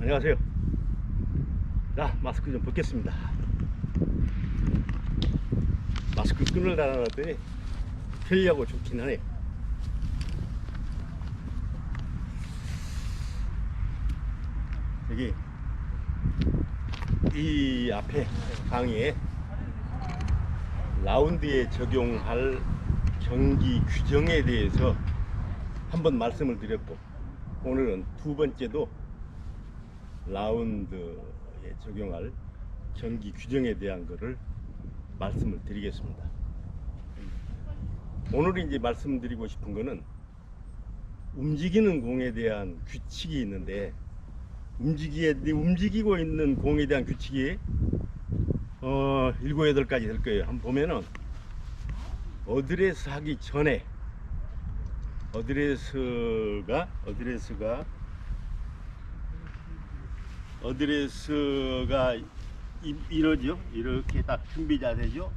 안녕하세요. 자, 마스크 좀 벗겠습니다. 마스크 끈을 달아놨더니 편리하고 좋긴 하네요. 여기 이 앞에 강의에 라운드에 적용할 경기 규정에 대해서 한번 말씀을 드렸고, 오늘은 두 번째도 라운드에 적용할 경기 규정에 대한 것을 말씀을 드리겠습니다. 오늘 이제 말씀드리고 싶은 거는 움직이는 공에 대한 규칙이 있는데, 움직이고 있는 공에 대한 규칙이 7, 8가지 될 거예요. 한번 보면은 어드레스 하기 전에 어드레스가 이러죠. 이렇게 딱 준비 자세죠.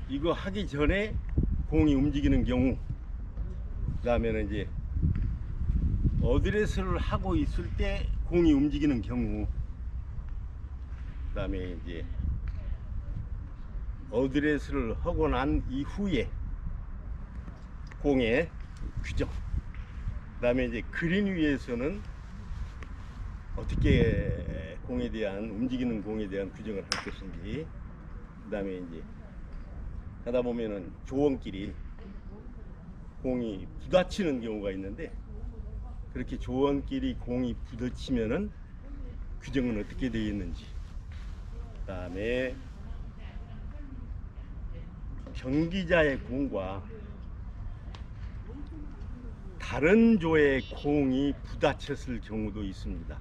이거 하기 전에 공이 움직이는 경우, 그 다음에는 이제 어드레스를 하고 있을 때 공이 움직이는 경우, 그 다음에 이제 어드레스를 하고 난 이후에 공의 규정, 그 다음에 이제 그린 위에서는 어떻게 공에 대한, 움직이는 공에 대한 규정을 할 것인지, 그 다음에 이제 하다 보면은 조언끼리 공이 부딪히는 경우가 있는데, 그렇게 조언끼리 공이 부딪히면은 규정은 어떻게 되어 있는지, 그 다음에 경기자의 공과 다른 조의 공이 부딪혔을 경우도 있습니다.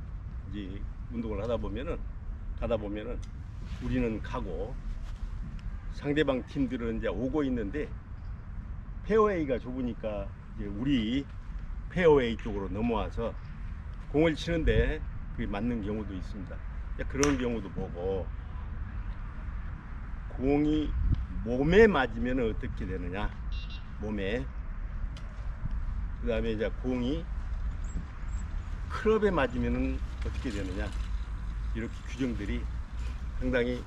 이제 운동을 하다 보면은 우리는 가고 상대방 팀들은 이제 오고 있는데, 페어웨이가 좁으니까 이제 우리 페어웨이 쪽으로 넘어와서 공을 치는데 그게 맞는 경우도 있습니다. 그런 경우도 보고, 공이 몸에 맞으면 어떻게 되느냐, 몸에, 그 다음에 이제 공이 클럽에 맞으면 어떻게 되느냐, 이렇게 규정들이 상당히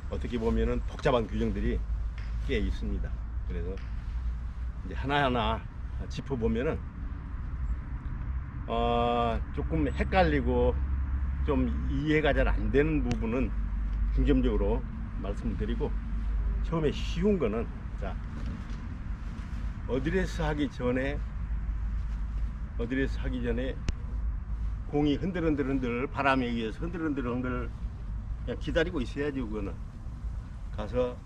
어떻게 보면은 복잡한 규정들이 꽤 있습니다. 그래서 이제 하나하나 짚어보면은 조금 헷갈리고 좀 이해가 잘 안 되는 부분은 중점적으로 말씀을 드리고, 처음에 쉬운 거는, 자, 어드레스 하기 전에 공이 흔들흔들 바람에 의해서 흔들흔들 그냥 기다리고 있어야죠. 그거는 가서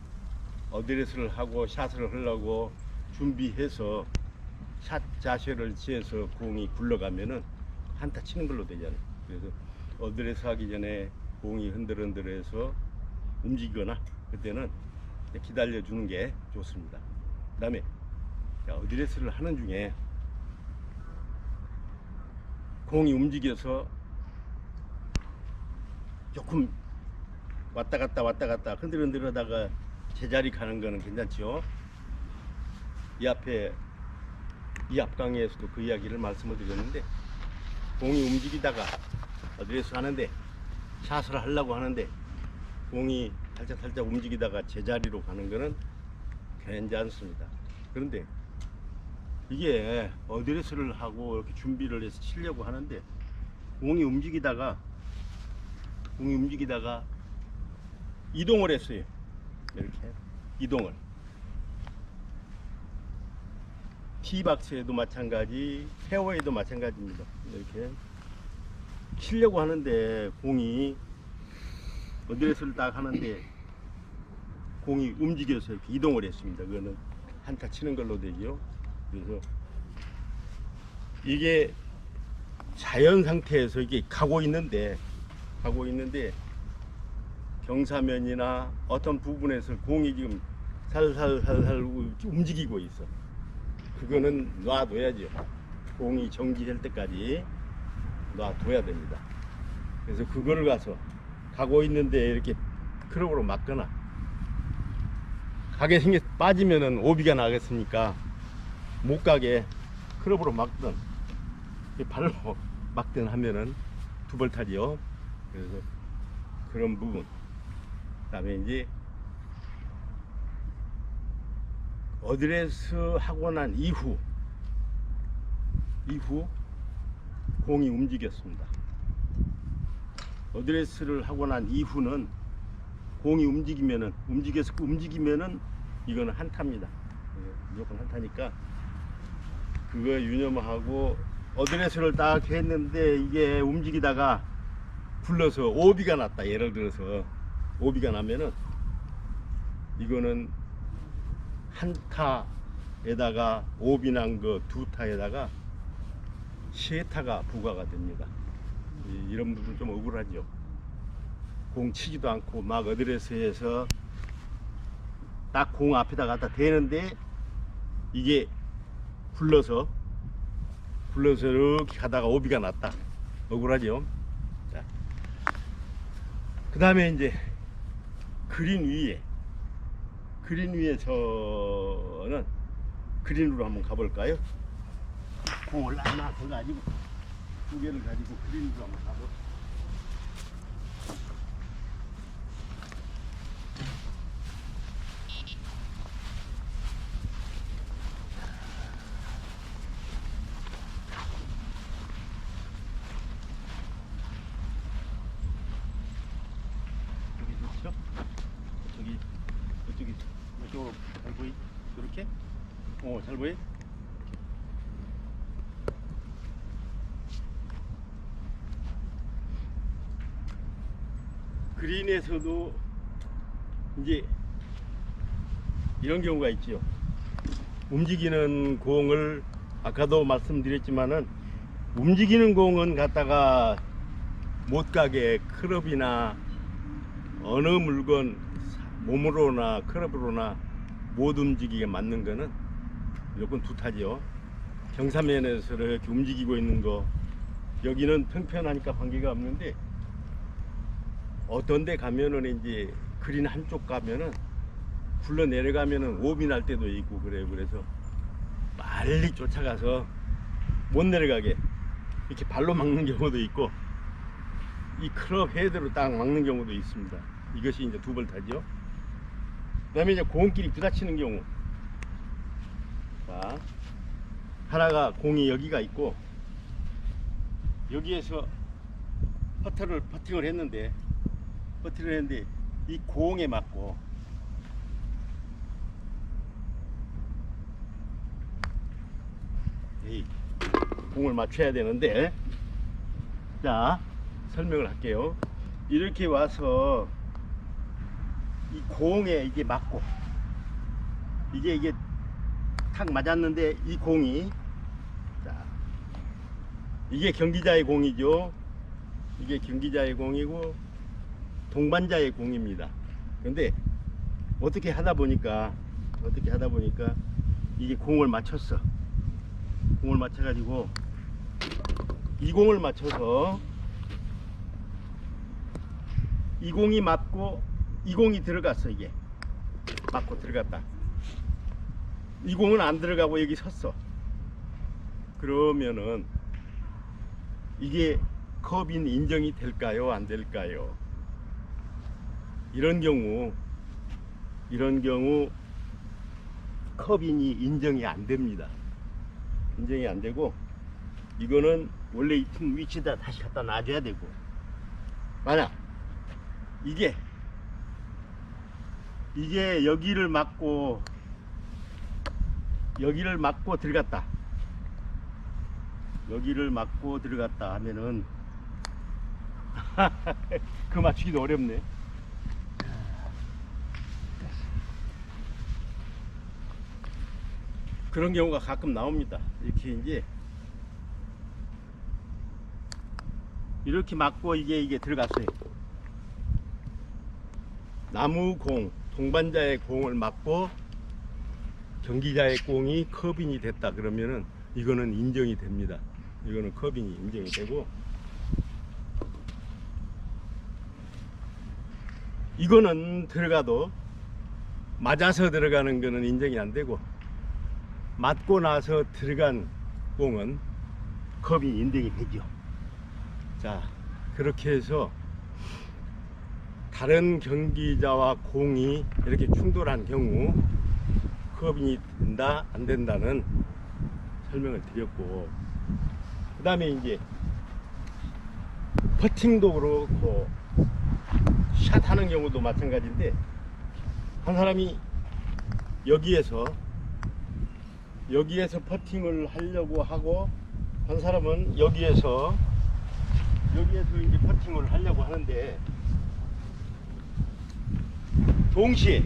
어드레스를 하고 샷을 하려고 준비해서 샷 자세를 취해서 공이 굴러가면은 한타 치는 걸로 되잖아요. 그래서 어드레스 하기 전에 공이 흔들흔들해서 움직이거나 그때는 기다려 주는 게 좋습니다. 그 다음에 어드레스를 하는 중에 공이 움직여서 조금 왔다 갔다 흔들흔들 하다가 제자리 가는 거는 괜찮죠. 이 앞강의에서도 그 이야기를 말씀을 드렸는데, 공이 움직이다가 어드레스 하는데, 샷을 하려고 하는데 공이 살짝 움직이다가 제자리로 가는 거는 괜찮습니다. 그런데 이게 어드레스를 하고 이렇게 준비를 해서 치려고 하는데, 공이 움직이다가 이동을 했어요. 이렇게 이동을, 티박스에도 마찬가지, 페어웨이도 마찬가지입니다. 이렇게 치려고 하는데 공이 어드레스를 딱 하는데 공이 움직여서 이렇게 이동을 했습니다. 그거는 한타 치는 걸로 되죠. 그래서 이게 자연 상태에서 이게 가고 있는데 경사면이나 어떤 부분에서 공이 지금 살살 움직이고 있어. 그거는 놔둬야죠. 공이 정지될 때까지 놔둬야 됩니다. 그래서 그거를 가고 있는데 이렇게 클럽으로 막거나, 가게 빠지면은 오비가 나겠으니까 못 가게 클럽으로 막든 발로 막든 하면은 두 벌타지요. 그래서 그런 부분. 그다음에 이제 어드레스 하고 난 이후 공이 움직였습니다. 어드레스를 하고 난 이후는 공이 움직이면은 이거는 한타입니다. 무조건 한타니까 그거 유념하고, 어드레스를 딱 했는데 이게 움직이다가 굴러서 오비가 났다. 예를 들어서 오비가 나면은 이거는 한타에다가 오비 난 거 두 타에다가 세 타가 부과가 됩니다. 이런 부분 좀 억울하죠. 공 치지도 않고 막 어드레스에서 딱 공 앞에다 갖다 대는데 이게 굴러서 이렇게 가다가 오비가 났다. 억울하죠. 자, 그 다음에 이제 그린 위에서는 그린으로 한번 가볼까요? 공을 하나 더 가지고, 두 개를 가지고 그린으로 한번 가볼까요? 이쪽으로 잘 보이? 이렇게? 잘 보이? 그린에서도 이제 이런 경우가 있죠. 움직이는 공을, 아까도 말씀드렸지만은 움직이는 공은 갖다가 못 가게 클럽이나 어느 물건 몸으로나 클럽으로나 못 움직이게 맞는 거는 무조건 두 타지요. 경사면에서 이렇게 움직이고 있는 거, 여기는 평평하니까 관계가 없는데 어떤 데 가면은 이제 그린 한쪽 가면은 굴러 내려가면은 오비 날 때도 있고 그래요. 그래서 빨리 쫓아가서 못 내려가게 이렇게 발로 막는 경우도 있고, 이 클럽 헤드로 딱 막는 경우도 있습니다. 이것이 이제 두 벌타지요. 그 다음에 이제 공끼리 부딪히는 경우. 자, 하나가 공이 여기가 있고, 여기에서 퍼팅을 했는데 이 공에 맞고 공을 맞춰야 되는데, 자, 설명을 할게요. 이렇게 와서 이 공에 이게 맞고 이게 탁 맞았는데, 이 공이, 자, 이게 경기자의 공이죠. 이게 경기자의 공이고 동반자의 공입니다. 근데 어떻게 하다 보니까 이게 공을 맞췄어. 공을 맞춰가지고 이 공을 맞춰서 이 공이 맞고 이 공이 들어갔어. 이게 맞고 들어갔다. 이 공은 안 들어가고 여기 섰어. 그러면은 이게 컵인 인정이 될까요? 안 될까요? 이런 경우 컵인이 인정이 안 됩니다. 인정이 안 되고, 이거는 원래 이 틈 위치에다 다시 갖다 놔줘야 되고, 만약 이게 여기를 막고 들어갔다. 여기를 막고 들어갔다 하면은 그 맞추기도 어렵네. 그런 경우가 가끔 나옵니다. 이렇게 이제 이렇게 맞고 이게 들어갔어요. 나무 공, 동반자의 공을 맞고 경기자의 공이 컵인이 됐다 그러면은 이거는 인정이 됩니다. 이거는 컵인이 인정이 되고, 이거는 들어가도 맞아서 들어가는 거는 인정이 안 되고, 맞고 나서 들어간 공은 컵이 인정이 되죠. 자, 그렇게 해서 다른 경기자와 공이 이렇게 충돌한 경우 컵인이 된다 안 된다는 설명을 드렸고, 그 다음에 이제 퍼팅도 그렇고 샷 하는 경우도 마찬가지인데, 한 사람이 여기에서 퍼팅을 하려고 하고, 한 사람은 여기에서 이제 퍼팅을 하려고 하는데, 동시에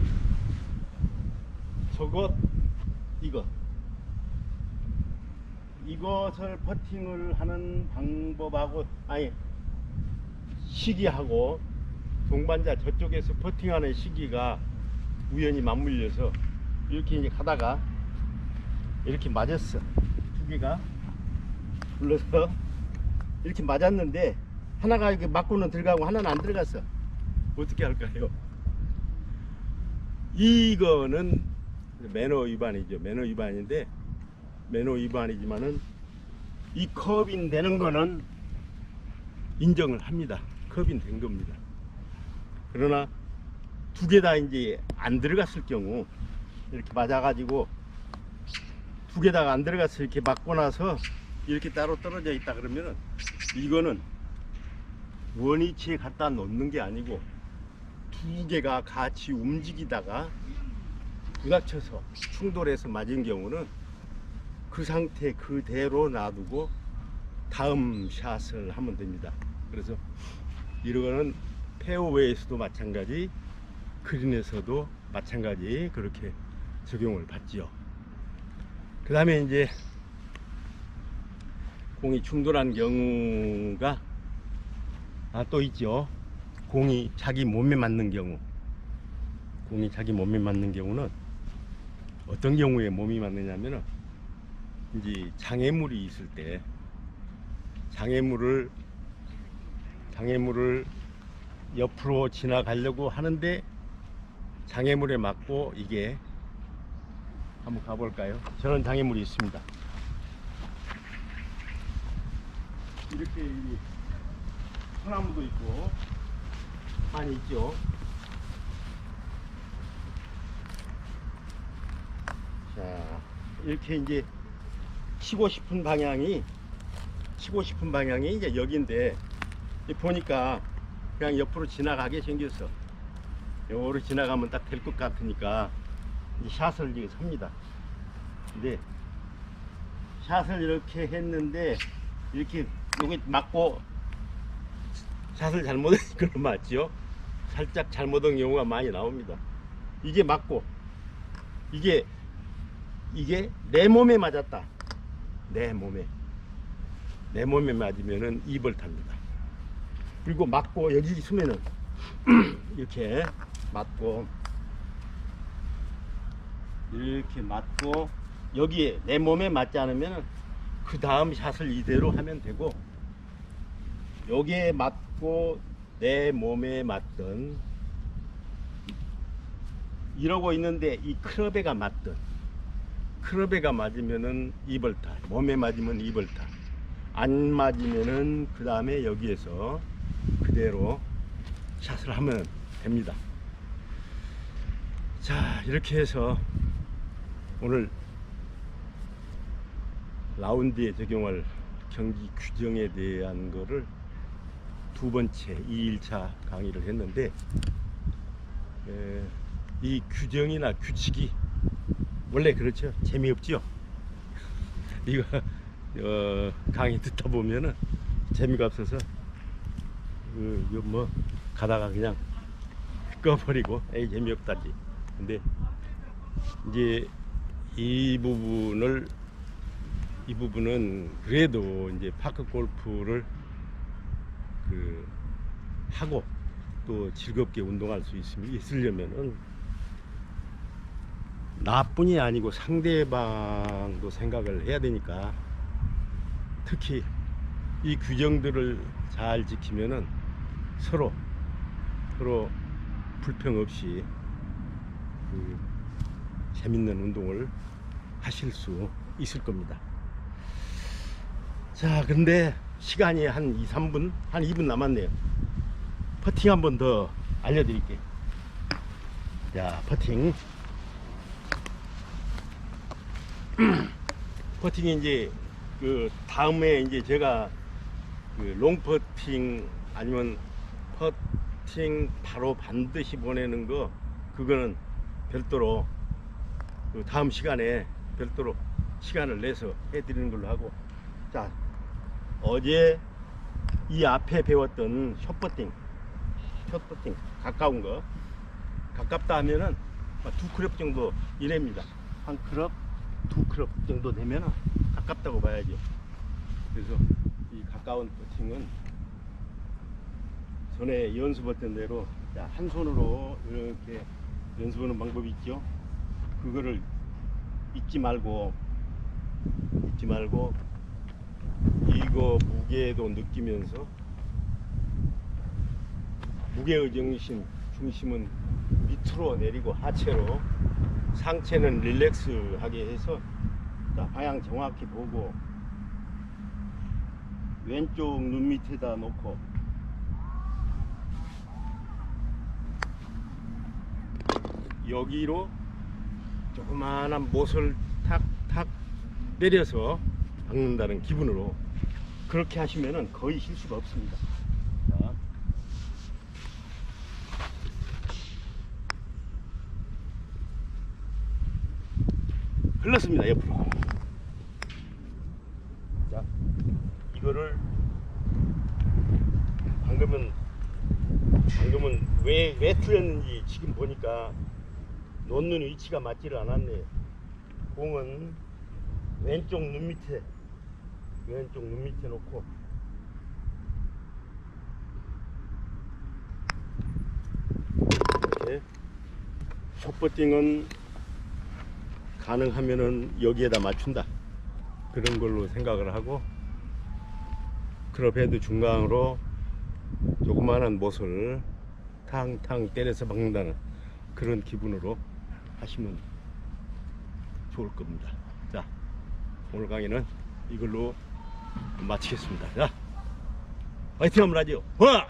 이것을 퍼팅을 하는 방법하고, 아니 시기하고 동반자 저쪽에서 퍼팅하는 시기가 우연히 맞물려서 이렇게 이제 가다가 이렇게 맞았어. 두 개가 불러서 이렇게 맞았는데, 하나가 이렇게 맞고는 들어가고 하나는 안 들어갔어. 어떻게 할까요? 이거는 매너 위반이죠. 매너 위반인데, 매너 위반이지만은 이 컵인 되는 거는 인정을 합니다. 컵인 된 겁니다. 그러나 두 개 다 이제 안 들어갔을 경우, 이렇게 맞아가지고 두 개 다 안 들어갔을 이렇게 맞고 나서 이렇게 따로 떨어져 있다 그러면은, 이거는 원위치에 갖다 놓는 게 아니고 두 개가 같이 움직이다가 부닥쳐서 충돌해서 맞은 경우는 그 상태 그대로 놔두고 다음 샷을 하면 됩니다. 그래서 이거는 페어웨이에서도 마찬가지, 그린에서도 마찬가지 그렇게 적용을 받지요. 그 다음에 이제 공이 충돌한 경우가 또 있죠. 공이 자기 몸에 맞는 경우. 공이 자기 몸에 맞는 경우는 어떤 경우에 몸이 맞느냐면은, 이제 장애물이 있을 때 장애물을 옆으로 지나가려고 하는데 장애물에 맞고, 이게 한번 가볼까요? 저런 장애물이 있습니다. 이렇게 소나무도 있고 많이 있죠. 자, 이렇게 이제 치고 싶은 방향이 이제 여기인데, 보니까 그냥 옆으로 지나가게 생겼어. 옆으로 지나가면 딱 될 것 같으니까 이제 샷을 이제 삽니다. 근데 샷을 이렇게 했는데, 이렇게 여기 맞고 샷을 잘못한 건 맞죠? 살짝 잘못한 경우가 많이 나옵니다. 이게 맞고, 이게 내 몸에 맞았다. 내 몸에 맞으면은 2벌타입니다. 그리고 맞고 여기 있으면은 이렇게 맞고, 이렇게 맞고, 여기에 내 몸에 맞지 않으면은 그 다음 샷을 이대로 하면 되고, 여기에 맞고 내 몸에 맞던, 이러고 있는데 이 클럽에가 맞던, 클럽에가 맞으면은 2벌타, 몸에 맞으면 2벌타, 안 맞으면은 그 다음에 여기에서 그대로 샷을 하면 됩니다. 자, 이렇게 해서 오늘 라운드에 적용할 경기 규정에 대한 거를 두 번째 2일차 강의를 했는데, 이 규정이나 규칙이 원래 그렇죠. 재미없죠. 이거 강의 듣다 보면은 재미가 없어서 이거 뭐 가다가 그냥 꺼버리고 에이 재미없다지. 근데 이제 이 부분은 그래도 이제 파크 골프를 하고 또 즐겁게 운동할 수 있으려면은 나뿐이 아니고 상대방도 생각을 해야 되니까, 특히 이 규정들을 잘 지키면은 서로 불평 없이 재밌는 운동을 하실 수 있을 겁니다. 자, 근데 시간이 한 2, 3분, 한 2분 남았네요. 퍼팅 한 번 더 알려드릴게요. 자, 퍼팅. 퍼팅이 이제 그 다음에 이제 제가 그 롱 퍼팅 아니면 퍼팅 바로 반드시 보내는 거, 그거는 별도로 그 다음 시간에 별도로 시간을 내서 해드리는 걸로 하고, 자, 어제 이 앞에 배웠던 숏퍼팅 가까운 거, 가깝다 하면은 2클럽 정도 이랍니다. 한 클럽, 2클럽 정도 되면은 가깝다고 봐야죠. 그래서 이 가까운 퍼팅은 전에 연습했던 대로, 자, 한 손으로 이렇게 연습하는 방법이 있죠. 그거를 잊지 말고 이거 무게도 느끼면서, 무게의 중심은 밑으로 내리고 하체로, 상체는 릴렉스하게 해서, 자, 방향 정확히 보고 왼쪽 눈 밑에다 놓고 여기로 조그마한 못을 탁탁 때려서 박는다는 기분으로 그렇게 하시면은 거의 실수가 없습니다. 자. 흘렀습니다, 옆으로. 자, 이거를 방금은 왜 틀렸는지 지금 보니까 놓는 위치가 맞지를 않았네요. 공은 왼쪽 눈 밑에 놓고, 이렇게 숏퍼팅은 가능하면은 여기에다 맞춘다, 그런 걸로 생각을 하고, 클럽 헤드 중앙으로 조그마한 못을 탕탕 때려서 박는다는 그런 기분으로 하시면 좋을 겁니다. 자, 오늘 강의는 이걸로 마치겠습니다. 자, 화이팅 한번 하죠. 와!